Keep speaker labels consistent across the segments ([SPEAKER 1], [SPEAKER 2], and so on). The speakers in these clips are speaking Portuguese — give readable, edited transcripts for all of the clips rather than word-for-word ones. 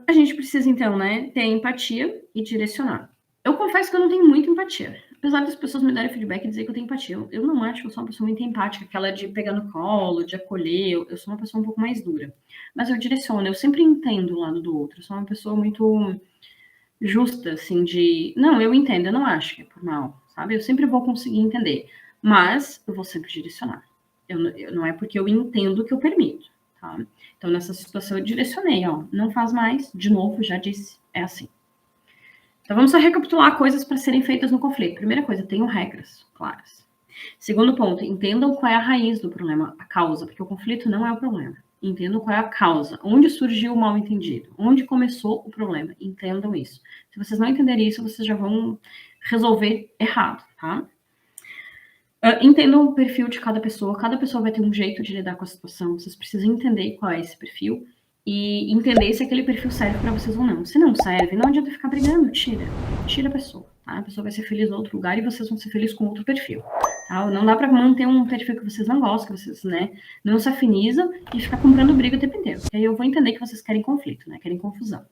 [SPEAKER 1] A gente precisa, então, né, ter empatia e direcionar. Eu confesso que eu não tenho muita empatia. Apesar das pessoas me darem feedback e dizer que eu tenho empatia. Eu não acho que eu sou uma pessoa muito empática, aquela de pegar no colo, de acolher. Eu sou uma pessoa um pouco mais dura. Mas eu direciono, eu sempre entendo o lado do outro. Eu sou uma pessoa muito justa, assim, de... Não, eu entendo, eu não acho que é por mal, sabe? Eu sempre vou conseguir entender. Mas eu vou sempre direcionar. Não é porque eu entendo que eu permito, tá? Então, nessa situação, eu direcionei, ó. Não faz mais, de novo, já disse, é assim. Então, vamos só recapitular coisas para serem feitas no conflito. Primeira coisa, tenham regras claras. Segundo ponto, entendam qual é a raiz do problema, a causa, porque o conflito não é o problema. Entendam qual é a causa, onde surgiu o mal entendido, onde começou o problema. Entendam isso. Se vocês não entenderem isso, vocês já vão resolver errado, tá? Entendam o perfil de cada pessoa vai ter um jeito de lidar com a situação, vocês precisam entender qual é esse perfil e entender se aquele perfil serve para vocês ou não. Se não serve, não adianta ficar brigando, tira a pessoa, tá? A pessoa vai ser feliz em outro lugar e vocês vão ser felizes com outro perfil, tá? Não dá para manter um perfil que vocês não gostam, que vocês, né, não se afinizam e ficar comprando briga o tempo inteiro. E aí eu vou entender que vocês querem conflito, né, querem confusão.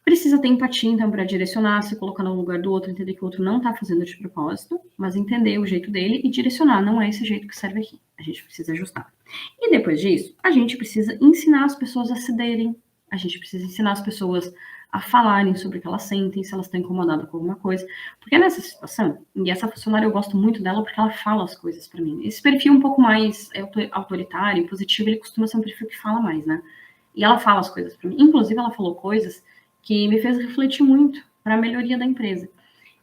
[SPEAKER 1] Precisa ter empatia, então, para direcionar, se colocar no lugar do outro, entender que o outro não está fazendo de propósito, mas entender o jeito dele e direcionar. Não é esse jeito que serve aqui. A gente precisa ajustar. E depois disso, a gente precisa ensinar as pessoas a cederem. A gente precisa ensinar as pessoas a falarem sobre o que elas sentem, se elas estão incomodadas com alguma coisa. Porque nessa situação, e essa funcionária eu gosto muito dela porque ela fala as coisas para mim. Esse perfil um pouco mais autoritário, positivo, ele costuma ser um perfil que fala mais, né? E ela fala as coisas para mim. Inclusive, ela falou coisas que me fez refletir muito para a melhoria da empresa.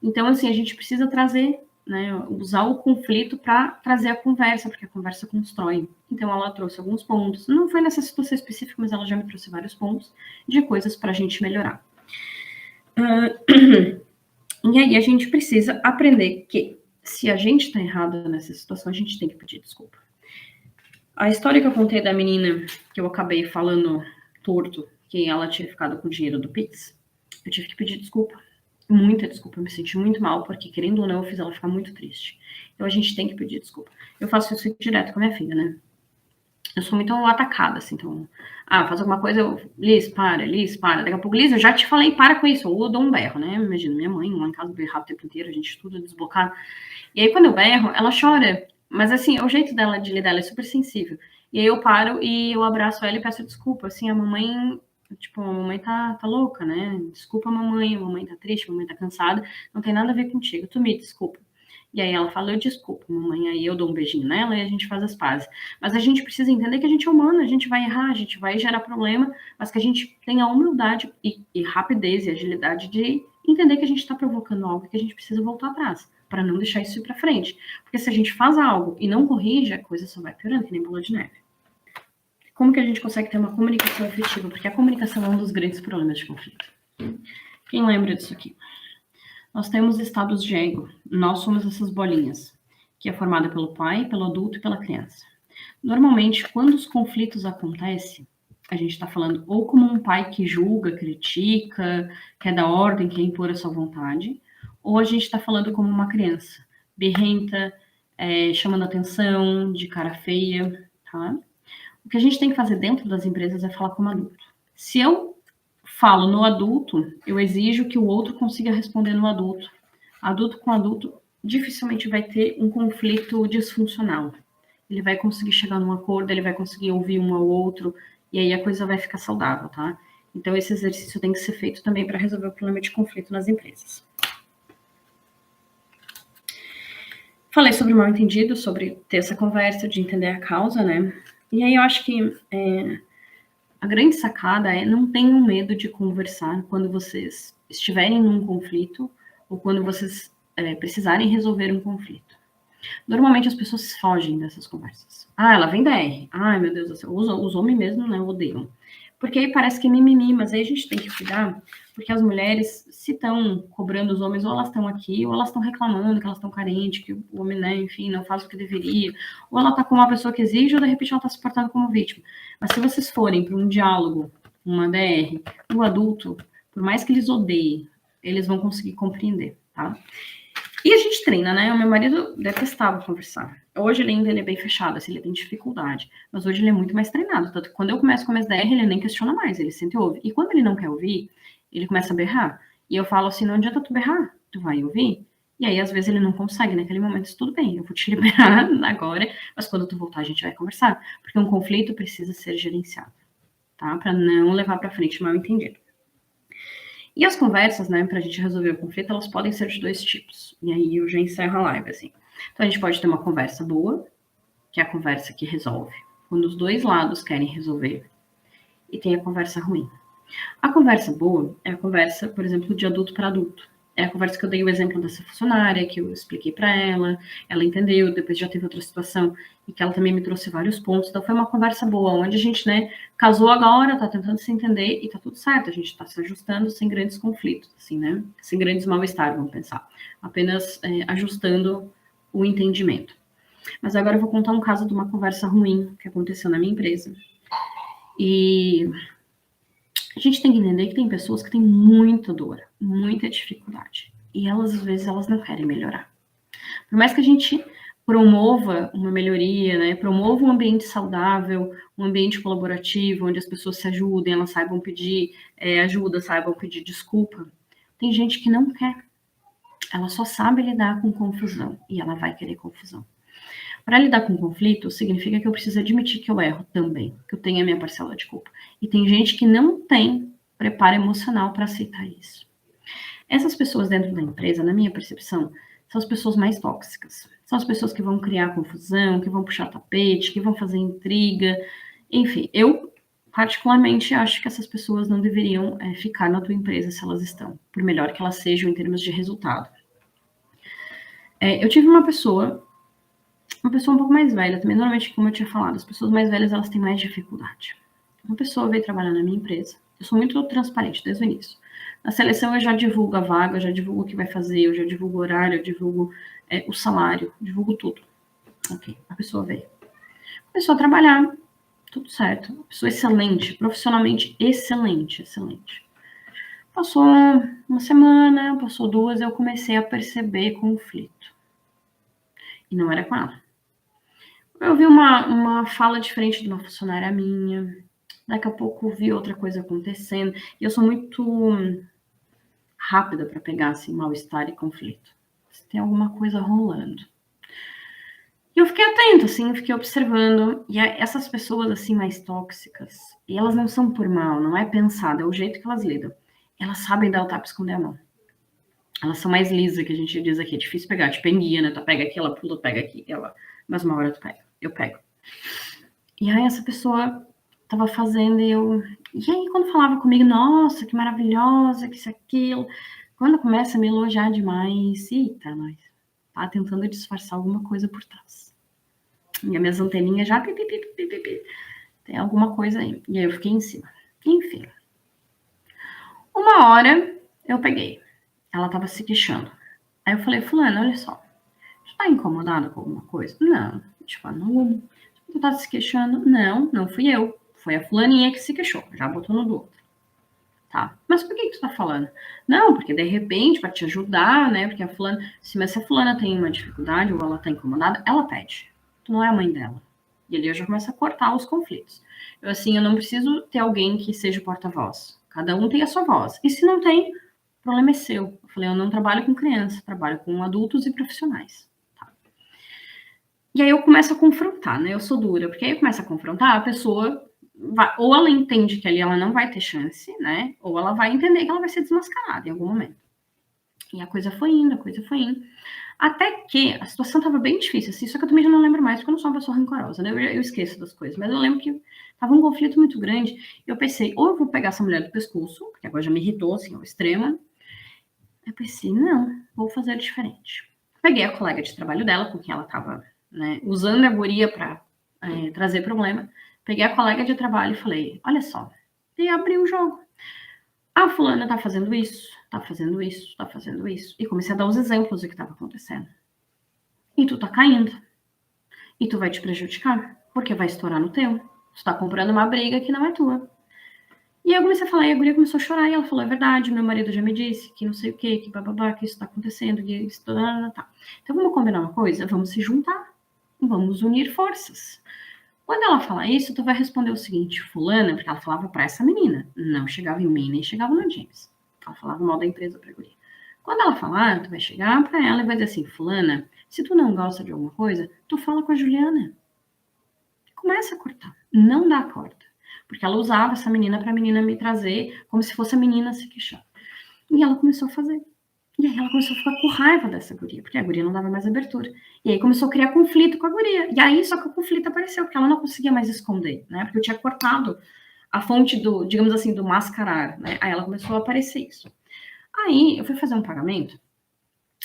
[SPEAKER 1] Então, assim, a gente precisa trazer, né, usar o conflito para trazer a conversa, porque a conversa constrói. Então, ela trouxe alguns pontos, não foi nessa situação específica, mas ela já me trouxe vários pontos de coisas para a gente melhorar. E aí, a gente precisa aprender que se a gente está errado nessa situação, a gente tem que pedir desculpa. A história que eu contei da menina, que eu acabei falando torto, que ela tinha ficado com o dinheiro do Pix, eu tive que pedir desculpa. Muita desculpa, eu me senti muito mal, porque querendo ou não, eu fiz ela ficar muito triste. Então a gente tem que pedir desculpa. Eu faço isso direto com a minha filha, né? Eu sou muito atacada, assim, então... faz alguma coisa, Liz, para. Daqui a pouco, Liz, eu já te falei, para com isso. Ou eu dou um berro, né? Imagina, minha mãe lá em casa berrava o tempo inteiro, a gente tudo desblocado. E aí, quando eu berro, ela chora. Mas, assim, o jeito dela de lidar, ela é super sensível. E aí eu paro e eu abraço ela e peço desculpa. Assim, a mamãe... Tipo, a mamãe tá louca, né? Desculpa, mamãe. A mamãe tá triste, a mamãe tá cansada. Não tem nada a ver contigo. Tu me desculpa. E aí ela fala, eu desculpo, mamãe. Aí eu dou um beijinho nela e a gente faz as pazes. Mas a gente precisa entender que a gente é humano, a gente vai errar, a gente vai gerar problema, mas que a gente tenha a humildade e rapidez e agilidade de entender que a gente está provocando algo e que a gente precisa voltar atrás, para não deixar isso ir para frente. Porque se a gente faz algo e não corrige, a coisa só vai piorando, que nem bola de neve. Como que a gente consegue ter uma comunicação efetiva? Porque a comunicação é um dos grandes problemas de conflito. Quem lembra disso aqui? Nós temos estados de ego. Nós somos essas bolinhas, que é formada pelo pai, pelo adulto e pela criança. Normalmente, quando os conflitos acontecem, a gente está falando ou como um pai que julga, critica, quer dar ordem, quer impor a sua vontade, ou a gente está falando como uma criança, birrenta, chamando atenção, de cara feia, tá? O que a gente tem que fazer dentro das empresas é falar como adulto. Se eu falo no adulto, eu exijo que o outro consiga responder no adulto. Adulto com adulto dificilmente vai ter um conflito disfuncional. Ele vai conseguir chegar num acordo, ele vai conseguir ouvir um ao outro, e aí a coisa vai ficar saudável, tá? Então esse exercício tem que ser feito também para resolver o problema de conflito nas empresas. Falei sobre o mal entendido, sobre ter essa conversa, de entender a causa, né? E aí eu acho que a grande sacada é não tenham medo de conversar quando vocês estiverem num conflito ou quando vocês precisarem resolver um conflito. Normalmente as pessoas fogem dessas conversas. Ela vem da R. Ai, meu Deus do céu. Os homens mesmo, né, odeiam. Porque aí parece que é mimimi, mas aí a gente tem que cuidar, porque as mulheres, se estão cobrando os homens, ou elas estão aqui, ou elas estão reclamando que elas estão carentes, que o homem, né, enfim, não faz o que deveria, ou ela está com uma pessoa que exige, ou de repente ela está se portando como vítima. Mas se vocês forem para um diálogo, uma DR, o adulto, por mais que eles odeiem, eles vão conseguir compreender, tá? E a gente treina, né? O meu marido detestava conversar. Hoje ele ainda é bem fechado, assim, ele tem dificuldade. Mas hoje ele é muito mais treinado. Tanto que quando eu começo com a MSDR, ele nem questiona mais, ele senta e ouve. E quando ele não quer ouvir, ele começa a berrar. E eu falo assim, não adianta tu berrar, tu vai ouvir. E aí, às vezes, ele não consegue naquele momento, tudo bem, eu vou te liberar agora, mas quando tu voltar, a gente vai conversar. Porque um conflito precisa ser gerenciado, tá? Para não levar para frente mal entendido. E as conversas, né, pra gente resolver o conflito, elas podem ser de dois tipos. E aí eu já encerro a live, assim. Então a gente pode ter uma conversa boa, que é a conversa que resolve, quando os dois lados querem resolver. E tem a conversa ruim. A conversa boa é a conversa, por exemplo, de adulto para adulto. É a conversa que eu dei o exemplo dessa funcionária, que eu expliquei para ela entendeu, depois já teve outra situação, e que ela também me trouxe vários pontos. Então foi uma conversa boa, onde a gente, né, casou agora, tá tentando se entender e tá tudo certo. A gente tá se ajustando sem grandes conflitos, assim, né? Sem grandes mal-estar, vamos pensar. Apenas ajustando o entendimento. Mas agora eu vou contar um caso de uma conversa ruim que aconteceu na minha empresa. E a gente tem que entender que tem pessoas que têm muita dor, muita dificuldade. E elas, às vezes, elas não querem melhorar. Por mais que a gente promova uma melhoria, né? Promova um ambiente saudável, um ambiente colaborativo, onde as pessoas se ajudem, elas saibam pedir ajuda, saibam pedir desculpa. Tem gente que não quer. Ela só sabe lidar com confusão e ela vai querer confusão. Para lidar com conflito, significa que eu preciso admitir que eu erro também, que eu tenho a minha parcela de culpa. E tem gente que não tem preparo emocional para aceitar isso. Essas pessoas dentro da empresa, na minha percepção, são as pessoas mais tóxicas. São as pessoas que vão criar confusão, que vão puxar tapete, que vão fazer intriga. Enfim, eu particularmente acho que essas pessoas não deveriam ficar na tua empresa se elas estão, por melhor que elas sejam em termos de resultado. Eu tive uma pessoa um pouco mais velha, também normalmente, como eu tinha falado, as pessoas mais velhas, elas têm mais dificuldade. Uma pessoa veio trabalhar na minha empresa, eu sou muito transparente desde o início. Na seleção eu já divulgo a vaga, eu já divulgo o que vai fazer, eu já divulgo o horário, eu divulgo o salário, divulgo tudo. Ok, a pessoa veio. Começou a trabalhar, tudo certo. Uma pessoa excelente, profissionalmente excelente, excelente. Passou uma semana, passou duas, eu comecei a perceber conflito. E não era com ela. Eu vi uma fala diferente de uma funcionária minha. Daqui a pouco vi outra coisa acontecendo. E eu sou muito rápida para pegar assim, mal-estar e conflito. Se tem alguma coisa rolando. E eu fiquei atenta, assim, fiquei observando. E essas pessoas, assim, mais tóxicas, e elas não são por mal, não é pensado, é o jeito que elas lidam. Elas sabem dar o tapa e esconder a mão. Elas são mais lisas, que a gente diz aqui. É difícil pegar, tipo enguia, né? Tu pega aqui, ela pula, pega aqui. Ela... Mas uma hora tu pega. Eu pego. E aí essa pessoa tava fazendo e eu... E aí quando falava comigo, nossa, que maravilhosa, que isso, aquilo... Quando começa a me elogiar demais, eita, nós... Tá tentando disfarçar alguma coisa por trás. E as minhas anteninhas já... Tem alguma coisa aí. E aí eu fiquei em cima. Enfim. Uma hora eu peguei. Ela tava se queixando. Aí eu falei, fulano, olha só. Tu tá incomodado com alguma coisa? Não. Tipo, não. Tu tá se queixando? Não, não fui eu. Foi a fulaninha que se queixou. Já botou no do outro. Tá. Mas por que tu tá falando? Não, porque de repente, pra te ajudar, né? Porque a fulana... Se a fulana tem uma dificuldade ou ela tá incomodada, ela pede. Tu não é a mãe dela. E ali eu já começo a cortar os conflitos. Eu, assim, eu não preciso ter alguém que seja o porta-voz. Cada um tem a sua voz. E se não tem, o problema é seu. Eu falei, eu não trabalho com criança, trabalho com adultos e profissionais. Tá? E aí eu começo a confrontar, né? Eu sou dura, porque aí eu começo a confrontar, a pessoa vai, ou ela entende que ali ela não vai ter chance, né? Ou ela vai entender que ela vai ser desmascarada em algum momento. E a coisa foi indo, a coisa foi indo. Até que a situação tava bem difícil, assim, só que eu também já não lembro mais, porque eu não sou uma pessoa rancorosa, né? Eu esqueço das coisas, mas eu lembro que tava um conflito muito grande. E eu pensei, ou eu vou pegar essa mulher do pescoço, porque agora já me irritou, assim, ao extremo. Eu pensei, não, vou fazer diferente. Peguei a colega de trabalho dela, com quem ela tava, né, usando a guria pra trazer problema. Peguei a colega de trabalho e falei, olha só, e abri o jogo. A fulana tá fazendo isso, tá fazendo isso, tá fazendo isso. E comecei a dar os exemplos do que estava acontecendo. E tu tá caindo. E tu vai te prejudicar, porque vai estourar no teu. Tu tá comprando uma briga que não é tua. E aí eu comecei a falar, e a guria começou a chorar, e ela falou, é verdade, meu marido já me disse que não sei o que bababá, que isso tá acontecendo, que isso tá... Então vamos combinar uma coisa? Vamos se juntar. Vamos unir forças. Quando ela fala isso, tu vai responder o seguinte, fulana, porque ela falava pra essa menina, não chegava em mim, nem chegava no James. Ela falava mal da empresa pra guria. Quando ela falar, tu vai chegar pra ela e vai dizer assim, fulana, se tu não gosta de alguma coisa, tu fala com a Juliana. Começa a cortar, não dá corda. Porque ela usava essa menina pra menina me trazer como se fosse a menina se queixar. E ela começou a fazer. E aí ela começou a ficar com raiva dessa guria, porque a guria não dava mais abertura. E aí começou a criar conflito com a guria. E aí só que o conflito apareceu, porque ela não conseguia mais esconder, né? Porque eu tinha cortado a fonte do, digamos assim, do mascarar, né? Aí ela começou a aparecer isso. Aí eu fui fazer um pagamento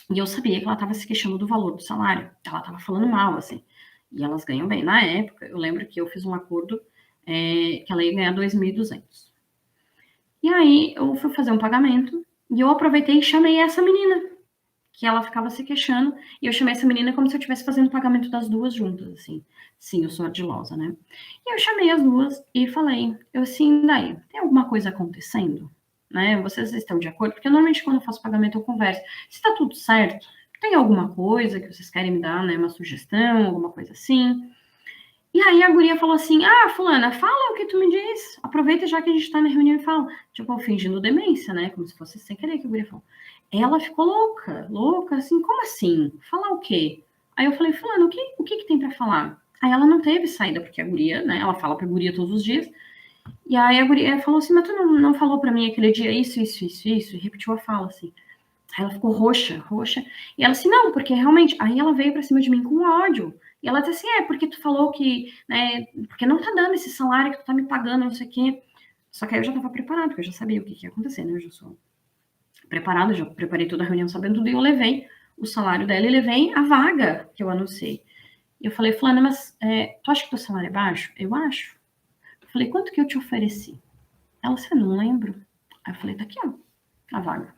[SPEAKER 1] e eu sabia que ela estava se queixando do valor do salário. Ela estava falando mal, assim. E elas ganham bem. Na época, eu lembro que eu fiz um acordo que ela ia ganhar 2.200. E aí eu fui fazer um pagamento e eu aproveitei e chamei essa menina, que ela ficava se queixando, e eu chamei essa menina como se eu estivesse fazendo o pagamento das duas juntas, assim. Sim, eu sou ardilosa, né? E eu chamei as duas e falei, eu assim, daí, tem alguma coisa acontecendo? Né? Vocês estão de acordo? Porque normalmente quando eu faço pagamento eu converso. Se tá tudo certo, tem alguma coisa que vocês querem me dar, né? Uma sugestão, alguma coisa assim? E aí a guria falou assim, ah, fulana, fala o que tu me diz. Aproveita já que a gente tá na reunião e fala. Tipo, fingindo demência, né? Como se fosse sem querer que a guria falou. Ela ficou louca, louca, assim, como assim? Falar o quê? Aí eu falei, fulano, o que tem pra falar? Aí ela não teve saída, porque a guria, né? Ela fala pra guria todos os dias. E aí a guria falou assim, mas tu não falou pra mim aquele dia isso, e repetiu a fala, assim. Aí ela ficou roxa, roxa. E ela assim, não, porque realmente. Aí ela veio pra cima de mim com ódio. E ela disse assim, porque tu falou que, né, porque não tá dando esse salário que tu tá me pagando, não sei o quê. Só que aí eu já tava preparado, porque eu já sabia o que ia acontecer, né? Eu já sou preparada, já preparei toda a reunião sabendo tudo, e eu levei o salário dela e levei a vaga que eu anunciei. E eu falei, fulana, mas tu acha que teu salário é baixo? Eu acho. Eu falei, quanto que eu te ofereci? Ela disse, não lembro. Aí eu falei, tá aqui, ó, a vaga.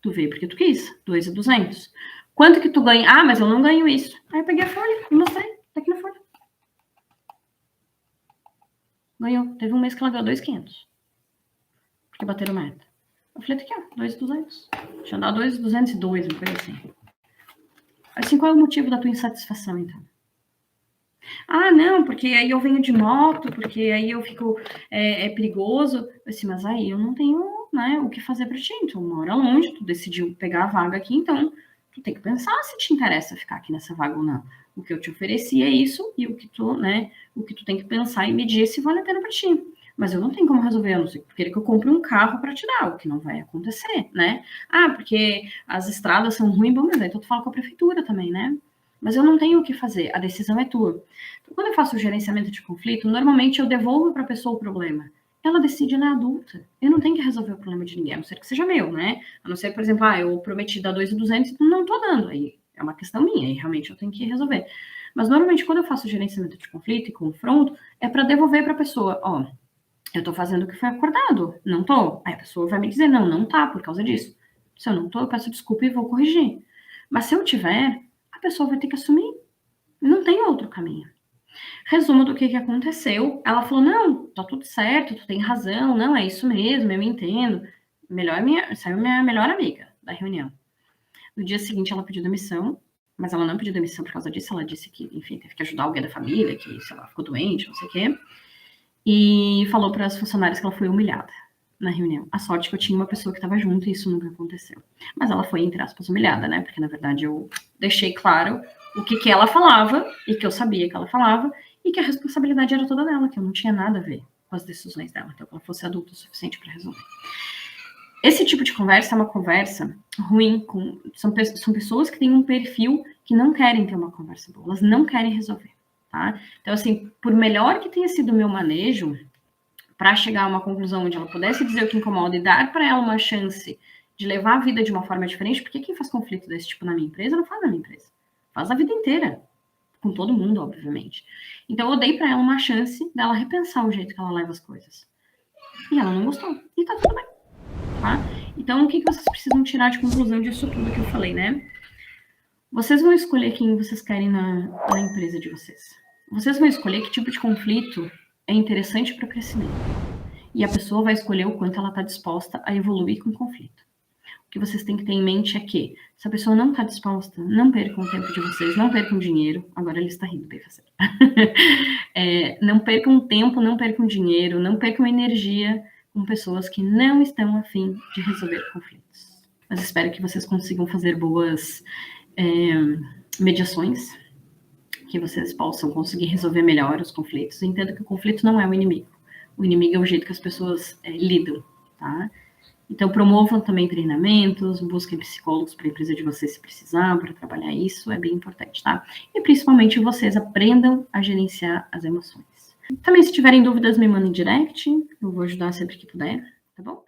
[SPEAKER 1] Tu veio porque tu quis, 2.200. Quanto que tu ganha? Ah, mas eu não ganho isso. Aí eu peguei a folha e mostrei, tá aqui na folha. Ganhou. Teve um mês que ela ganhou 2.500. Porque bateram meta. Eu falei, tá aqui, ó, 2.200. Tinha dado 2.202, uma coisa assim. Assim, qual é o motivo da tua insatisfação, então? Ah, não, porque aí eu venho de moto, porque aí eu fico, é perigoso. Eu disse, mas aí eu não tenho, né, o que fazer pra ti. Tu mora longe, tu decidiu pegar a vaga aqui, então tu tem que pensar se te interessa ficar aqui nessa vaga ou não. O que eu te ofereci é isso, e o que tu, né, o que tu tem que pensar e medir se vale a pena pra ti. Mas eu não tenho como resolver, a não ser que tu queira que eu compre um carro pra te dar, o que não vai acontecer, né? Ah, porque as estradas são ruins, bom, mas aí tu fala com a prefeitura também, né? Mas eu não tenho o que fazer, a decisão é tua. Então, quando eu faço o gerenciamento de conflito, normalmente eu devolvo para a pessoa o problema. Ela decide, ela é adulta. Eu não tenho que resolver o problema de ninguém, a não ser que seja meu, né? A não ser, por exemplo, eu prometi dar 2.200 e não tô dando. Aí é uma questão minha, aí realmente eu tenho que resolver. Mas normalmente quando eu faço o gerenciamento de conflito e confronto, é para devolver para a pessoa, ó, eu tô fazendo o que foi acordado, não tô. Aí a pessoa vai me dizer, não tá, por causa disso. Se eu não tô, eu peço desculpa e vou corrigir. Mas se eu tiver, a pessoa vai ter que assumir. Não tem outro caminho. Resumo do que aconteceu. Ela falou: não, tá tudo certo, tu tem razão, não, é isso mesmo, eu entendo. Saiu minha melhor amiga da reunião. No dia seguinte, ela pediu demissão, mas ela não pediu demissão por causa disso. Ela disse que, enfim, teve que ajudar alguém da família, que, sei lá, ficou doente, não sei o quê. E falou para as funcionárias que ela foi humilhada na reunião. A sorte que eu tinha uma pessoa que estava junto e isso nunca aconteceu. Mas ela foi, entre aspas, humilhada, né? Porque, na verdade, eu deixei claro o que ela falava e que eu sabia que ela falava e que a responsabilidade era toda dela, que eu não tinha nada a ver com as decisões dela. Então, que ela fosse adulta o suficiente para resolver. Esse tipo de conversa é uma conversa ruim. São pessoas que têm um perfil que não querem ter uma conversa boa. Elas não querem resolver. Tá? Então, assim, por melhor que tenha sido o meu manejo, para chegar a uma conclusão onde ela pudesse dizer o que incomoda e dar para ela uma chance de levar a vida de uma forma diferente, porque quem faz conflito desse tipo na minha empresa não faz na minha empresa. Faz a vida inteira. Com todo mundo, obviamente. Então, eu dei para ela uma chance dela repensar o jeito que ela leva as coisas. E ela não gostou. E tá tudo bem. Tá? Então, o que vocês precisam tirar de conclusão disso tudo que eu falei, né? Vocês vão escolher quem vocês querem na empresa de vocês. Vocês vão escolher que tipo de conflito é interessante para o crescimento. E a pessoa vai escolher o quanto ela está disposta a evoluir com o conflito. O que vocês têm que ter em mente é que, se a pessoa não está disposta, não percam o tempo de vocês, não percam dinheiro. Agora ele está rindo, bem fazer. Não percam tempo, não percam dinheiro, não percam energia com pessoas que não estão a fim de resolver conflitos. Mas espero que vocês consigam fazer boas mediações, que vocês possam conseguir resolver melhor os conflitos. Entendo que o conflito não é o inimigo. O inimigo é o jeito que as pessoas lidam, tá? Então, promovam também treinamentos, busquem psicólogos para a empresa de vocês se precisar, para trabalhar isso, é bem importante, tá? E principalmente vocês aprendam a gerenciar as emoções. Também, se tiverem dúvidas, me mandem direct, eu vou ajudar sempre que puder, tá bom?